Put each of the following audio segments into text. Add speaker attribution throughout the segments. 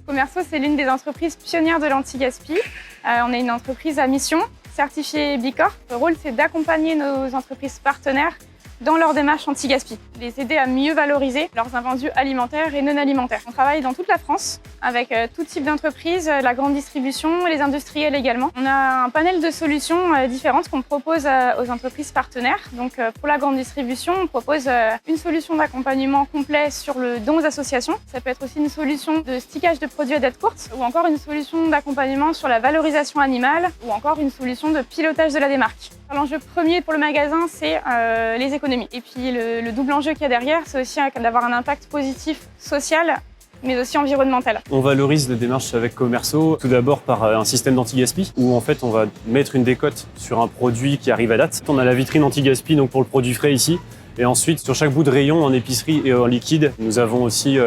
Speaker 1: Commerceau, c'est l'une des entreprises pionnières de l'anti-gaspi. On est une entreprise à mission, certifiée Bicorp. Le rôle, c'est d'accompagner nos entreprises partenaires dans leur démarche anti-gaspi, les aider à mieux valoriser leurs invendus alimentaires et non alimentaires. On travaille dans toute la France avec tout type d'entreprises, la grande distribution, les industriels également. On a un panel de solutions différentes qu'on propose aux entreprises partenaires. Donc pour la grande distribution, on propose une solution d'accompagnement complet sur le don aux associations. Ça peut être aussi une solution de stickage de produits à date courte ou encore une solution d'accompagnement sur la valorisation animale ou encore une solution de pilotage de la démarque. L'enjeu premier pour le magasin, c'est les économies. Et puis le double enjeu qu'il y a derrière, c'est aussi d'avoir un impact positif social, mais aussi environnemental.
Speaker 2: On valorise les démarches avec Commerceau, tout d'abord par un système d'anti-gaspi, où en fait on va mettre une décote sur un produit qui arrive à date. On a la vitrine anti-gaspi donc pour le produit frais ici. Et ensuite, sur chaque bout de rayon, en épicerie et en liquide, nous avons aussi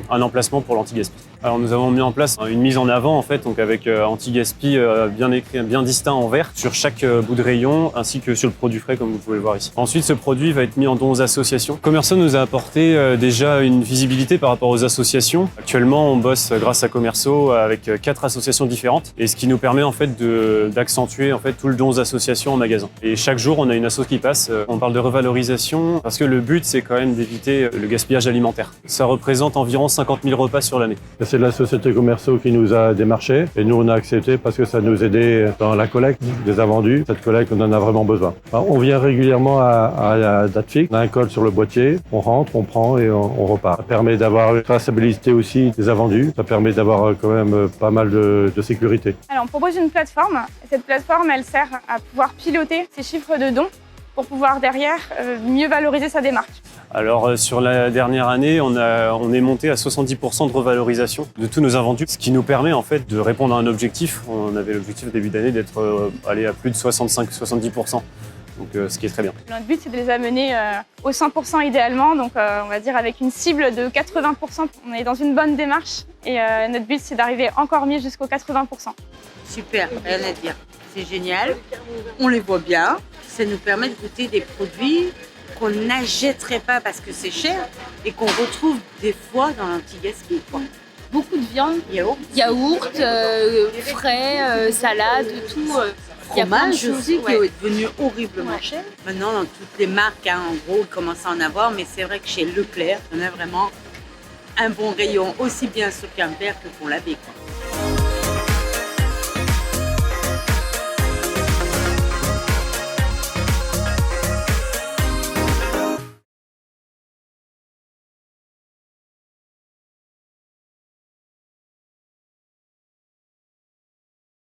Speaker 2: un emplacement pour l'anti-gaspi. Alors nous avons mis en place une mise en avant en fait, donc avec anti-gaspi bien écrit, bien distinct en vert sur chaque bout de rayon, ainsi que sur le produit frais comme vous pouvez le voir ici. Ensuite, ce produit va être mis en don aux associations. Commerceau nous a apporté déjà une visibilité par rapport aux associations. Actuellement, on bosse grâce à Commerceau avec 4 associations différentes, et ce qui nous permet en fait d'accentuer en fait tout le don aux associations en magasin. Et chaque jour, on a une asso qui passe. On parle de revalorisation parce que le but, c'est quand même d'éviter le gaspillage alimentaire. Ça représente environ 50 000 repas sur l'année.
Speaker 3: C'est la société Commerceau qui nous a démarché et nous on a accepté parce que ça nous aidait dans la collecte des invendus. Cette collecte, on en a vraiment besoin. Alors, on vient régulièrement à la date fixe, on a un code sur le boîtier, on rentre, on prend et on repart. Ça permet d'avoir une traçabilité aussi des invendus, ça permet d'avoir quand même pas mal de sécurité.
Speaker 1: Alors on propose une plateforme. Cette plateforme, elle sert à pouvoir piloter ces chiffres de dons pour pouvoir derrière mieux valoriser sa démarche.
Speaker 2: Alors sur la dernière année, on est monté à 70% de revalorisation de tous nos invendus, ce qui nous permet en fait de répondre à un objectif. On avait l'objectif au début d'année d'être allé à plus de 65-70%, donc ce qui est très bien.
Speaker 1: Notre but, c'est de les amener au 100% idéalement, donc on va dire avec une cible de 80%. On est dans une bonne démarche et notre but, c'est d'arriver encore mieux jusqu'aux 80%.
Speaker 4: Super, rien à dire. C'est génial, on les voit bien, ça nous permet de goûter des produits qu'on n'achèterait pas parce que c'est cher et qu'on retrouve des fois dans l'anti-gaspi.
Speaker 5: Beaucoup de viande, yaourt, frais, salade, tout.
Speaker 4: Fromage aussi qui est devenu horriblement cher. Maintenant dans toutes les marques, en gros, ils commencent à en avoir, mais c'est vrai que chez Leclerc, on a vraiment un bon rayon aussi bien sur Quimper que pour la baie.